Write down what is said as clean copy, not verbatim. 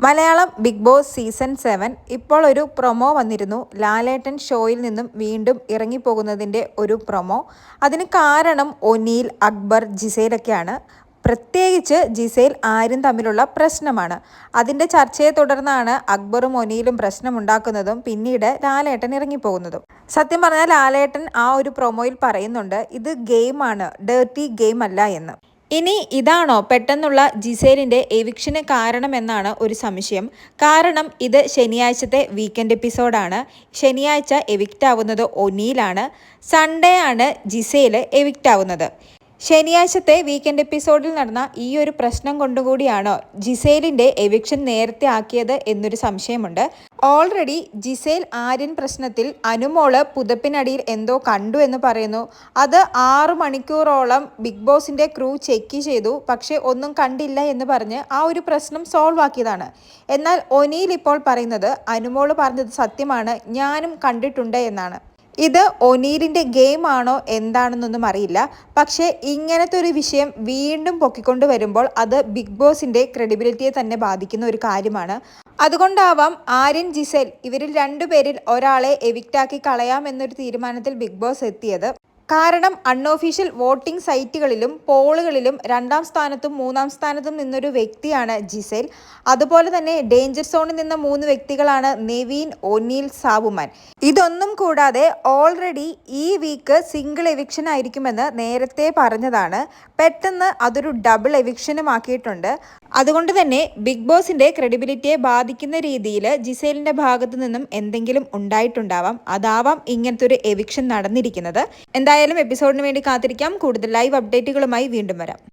Malayalam big boss season 7 ഇപ്പോൾ ഒരു promo വന്നിരുന്നു. ലാലേട്ടൻ ഷോയിൽ നിന്നും വീണ്ടും ഇറങ്ങിപ്പോകുന്നതിൻ്റെ ഒരു പ്രൊമോ. അതിന് കാരണം ഒനീൽ, അക്ബർ, ജിസേലൊക്കെയാണ്. പ്രത്യേകിച്ച് ജിസേൽ ആര്യൻ തമ്മിലുള്ള പ്രശ്നമാണ്. അതിൻ്റെ ചർച്ചയെ തുടർന്നാണ് അക്ബറും ഒനീലും പ്രശ്നമുണ്ടാക്കുന്നതും പിന്നീട് ലാലേട്ടൻ ഇറങ്ങിപ്പോകുന്നതും. സത്യം പറഞ്ഞാൽ ലാലേട്ടൻ ആ ഒരു പ്രൊമോയിൽ പറയുന്നുണ്ട്, ഇത് ഗെയിമാണ്, ഡേർട്ടി ഗെയിം അല്ല എന്ന്. ഇനി ഇതാണോ പെട്ടെന്നുള്ള ജിസേലിൻ്റെ എവിക്ഷന് കാരണമെന്നാണ് ഒരു സംശയം. കാരണം ഇത് ശനിയാഴ്ചത്തെ വീക്കെൻഡ് എപ്പിസോഡാണ്. ശനിയാഴ്ച എവിക്റ്റ് ആവുന്നത് ഒനീലാണ്. സൺഡേ ആണ് ജിസേൽ എവിക്റ്റ് ആവുന്നത്. ശനിയാഴ്ചത്തെ വീക്കെൻഡ് എപ്പിസോഡിൽ നടന്ന ഈ ഒരു പ്രശ്നം കൊണ്ടുകൂടിയാണോ ജിസേലിൻ്റെ എവിക്ഷൻ നേരത്തെ ആക്കിയത് എന്നൊരു സംശയമുണ്ട്. ഓൾറെഡി ജിസേൽ ആര്യൻ പ്രശ്നത്തിൽ അനുമോള് പുതപ്പിനടിയിൽ എന്തോ കണ്ടു എന്ന് പറയുന്നു. അത് 6 മണിക്കൂറോളം ബിഗ് ബോസിൻ്റെ ക്രൂ ചെക്ക് ചെയ്തു, പക്ഷേ ഒന്നും കണ്ടില്ല എന്ന് പറഞ്ഞ് ആ ഒരു പ്രശ്നം സോൾവ് ആക്കിയതാണ്. എന്നാൽ ഒനീൽ ഇപ്പോൾ പറയുന്നത് അനുമോള് പറഞ്ഞത് സത്യമാണ്, ഞാനും കണ്ടിട്ടുണ്ട് എന്നാണ്. ഇത് ഒനീലിൻ്റെ ഗെയിം ആണോ എന്താണെന്നൊന്നും അറിയില്ല. പക്ഷേ ഇങ്ങനത്തെ ഒരു വിഷയം വീണ്ടും പൊക്കിക്കൊണ്ട് വരുമ്പോൾ അത് ബിഗ് ബോസിൻ്റെ ക്രെഡിബിലിറ്റിയെ തന്നെ ബാധിക്കുന്ന ഒരു കാര്യമാണ്. അതുകൊണ്ടാവാം ആര്യൻ, ജിസേൽ ഇവരിൽ 2 പേരിൽ ഒരാളെ എവിക്റ്റാക്കി കളയാമെന്നൊരു തീരുമാനത്തിൽ ബിഗ് ബോസ് എത്തിയത്. കാരണം അൺഒഫീഷ്യൽ വോട്ടിംഗ് സൈറ്റുകളിലും പോളുകളിലും 2ാം സ്ഥാനത്തും 3ാം സ്ഥാനത്തും നിന്നൊരു വ്യക്തിയാണ് ജിസേൽ. അതുപോലെ തന്നെ ഡേഞ്ചർ സോണിൽ നിന്ന 3 വ്യക്തികളാണ് നെവീൻ, ഒനീൽ, സാബുമാൻ. ഇതൊന്നും കൂടാതെ ഓൾറെഡി ഈ വീക്ക് സിംഗിൾ എവിക്ഷൻ ആയിരിക്കുമെന്ന് നേരത്തെ പറഞ്ഞതാണ്. പെട്ടെന്ന് അതൊരു ഡബിൾ എവിക്ഷനും ആക്കിയിട്ടുണ്ട്. അതുകൊണ്ട് തന്നെ ബിഗ് ബോസിൻ്റെ ക്രെഡിബിലിറ്റിയെ ബാധിക്കുന്ന രീതിയിൽ ജിസേലിൻ്റെ ഭാഗത്തു നിന്നും എന്തെങ്കിലും ഉണ്ടായിട്ടുണ്ടാവാം. അതാവാം ഇങ്ങനത്തെ ഒരു എവിക്ഷൻ നടന്നിരിക്കുന്നത്. എന്തായാലും എപ്പിസോഡിന് വേണ്ടി കാത്തിരിക്കാം. കൂടുതൽ ലൈവ് അപ്ഡേറ്റുകളുമായി വീണ്ടും വരാം.